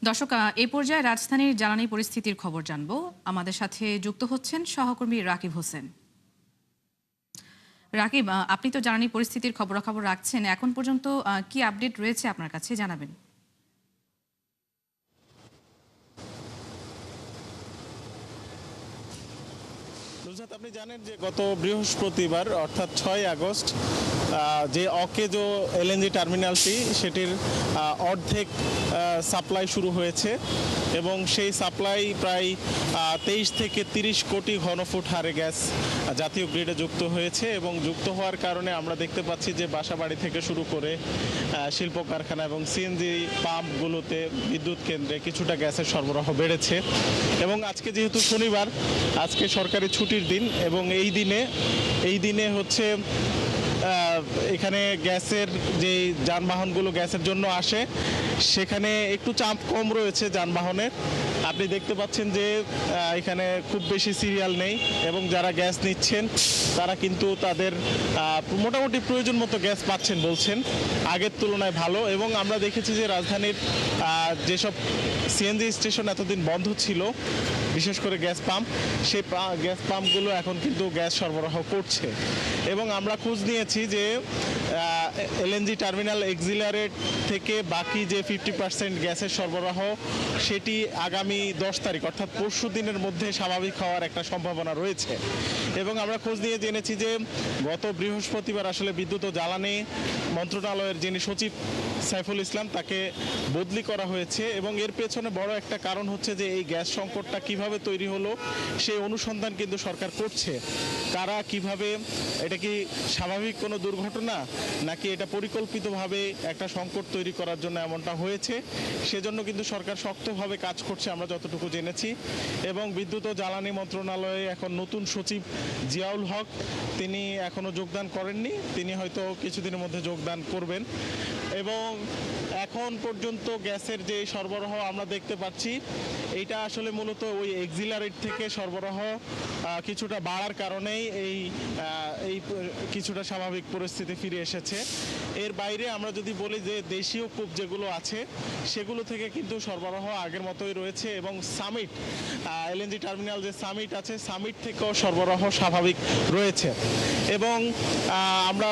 দর্শক, এই পর্যায়ে রাজধানীর জ্বালানি পরিস্থিতির খবর জানবো। আমাদের সাথে যুক্ত হচ্ছেন সহকর্মী রাকিব হোসেন। রাকিব, আপনি তো জ্বালানি পরিস্থিতির খবরাখবর রাখছেন, এখন পর্যন্ত কি আপডেট রয়েছে আপনার কাছে জানাবেন। আপনি জানেন যে গত বৃহস্পতিবার অর্থাৎ 6 আগস্ট যে অকেজো এলএনজি টার্মিনালটি সেটির অর্ধেক সাপ্লাই শুরু হয়েছে এবং সেই সাপ্লাই প্রায় 23 থেকে 30 কোটি ঘনফুট হারে গ্যাস জাতীয় গ্রিডে যুক্ত হয়েছে এবং যুক্ত হওয়ার কারণে আমরা দেখতে পাচ্ছি যে বাসাবাড়ি থেকে শুরু করে শিল্প কারখানা এবং সিএনজি পাম্পগুলোতে বিদ্যুৎ কেন্দ্রে কিছুটা গ্যাসের সরবরাহ বেড়েছে এবং আজকে যেহেতু শনিবার, আজকে সরকারি ছুটির দিন এবং এই দিনে হচ্ছে এখানে গ্যাসের যে যানবাহনগুলো গ্যাসের জন্য আসে সেখানে একটু চাপ কম রয়েছে যানবাহনের। আপনি দেখতে পাচ্ছেন যে এখানে খুব বেশি সিরিয়াল নেই এবং যারা গ্যাস নিচ্ছেন তারা কিন্তু তাদের মোটামুটি প্রয়োজন মতো গ্যাস পাচ্ছেন বলছেন, আগের তুলনায় ভালো। এবং আমরা দেখেছি যে রাজধানীর যেসব সিএনজি স্টেশন এতদিন বন্ধ ছিল, বিশেষ করে গ্যাস পাম্প, সেই গ্যাস পাম্পগুলো এখন কিন্তু গ্যাস সরবরাহ করছে এবং আমরা খোঁজ নিয়েছি যে এলএনজি টার্মিনাল এক্সিলারেট থেকে বাকি যে 50% গ্যাসের সরবরাহ সেটি আগামী 10 তারিখ অর্থাৎ পরশু দিনের মধ্যে স্বাভাবিক হওয়ার একটা সম্ভাবনা রয়েছে। এবং আমরা খোঁজ নিয়ে জেনেছি যে গত বৃহস্পতিবার আসলে বিদ্যুৎ ও জ্বালানি মন্ত্রণালয়ের যিনি সচিব সাইফুল ইসলাম তাকে বদলি করা হয়েছে এবং এর পেছনে বড় একটা কারণ হচ্ছে যে এই গ্যাস সংকটটা কিভাবে তৈরি হলো সেই অনুসন্ধান কিন্তু সরকার করছে। কারা কিভাবে, এটা কি স্বাভাবিক কোনো দুর্ঘটনা নাকি এটা পরিকল্পিতভাবে একটা সংকট তৈরি করার জন্য এমনটা হয়েছে, সেজন্য কিন্তু সরকার শক্তভাবে কাজ করছে আমরা যতটুকু জেনেছি। এবং বিদ্যুৎ ও জ্বালানি মন্ত্রণালয়ে এখন নতুন সচিব জিয়াউল হক, তিনি এখনো যোগদান করেননি, তিনি হয়তো কিছুদিনের মধ্যে যোগদান করবেন। এবং এখন পর্যন্ত গ্যাসের যে সরবরাহ আমরা দেখতে পাচ্ছি এইটা আসলে মূলত ওই এক্সিলারেট থেকে সরবরাহ কিছুটা বাড়ার কারণেই এই কিছুটা স্বাভাবিক পরিস্থিতি ফিরে এসেছে। এর বাইরে আমরা যদি বলি যে দেশীয় কূপ যেগুলো আছে সেগুলো থেকে কিন্তু সরবরাহ আগের মতোই রয়েছে এবং সামিট এলএনজি টার্মিনাল যে সামিট আছে সামিট থেকেও সরবরাহ স্বাভাবিক রয়েছে। এবং আমরা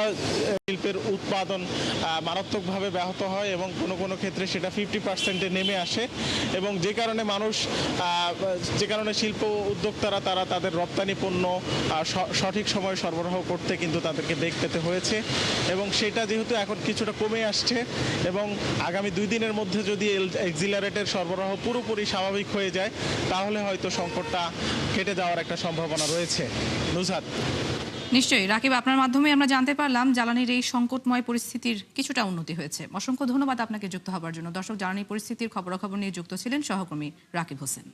শিল্পের উৎপাদন মারাত্মকভাবে ব্যাহত হয় এবং কোনো ক্ষেত্রে সেটা 50%-এ নেমে আসে এবং যে কারণে শিল্প উদ্যোক্তারা তারা তাদের রপ্তানি পণ্য সঠিক সময়ে সরবরাহ করতে কিন্তু তাদেরকে বেগ পেতে হয়েছে এবং সেটা যেহেতু এখন কিছুটা কমে আসছে এবং আগামী 2 দিনের মধ্যে যদি এক্সিলারেটের সরবরাহ পুরোপুরি স্বাভাবিক হয়ে যায় তাহলে হয়তো সংকটটা কেটে যাওয়ার একটা সম্ভাবনা রয়েছে। নুসরাত। নিশ্চয়ই রাকিব, আপনার মাধ্যমে আমরা জানতে পারলাম জ্বালানির এই সংকটময় পরিস্থিতির কিছুটা উন্নতি হয়েছে। অসংখ্য ধন্যবাদ আপনাকে যুক্ত হবার জন্য। দর্শক, জ্বালানি পরিস্থিতির খবরাখবর নিয়ে যুক্ত ছিলেন সহকর্মী রাকিব হোসেন।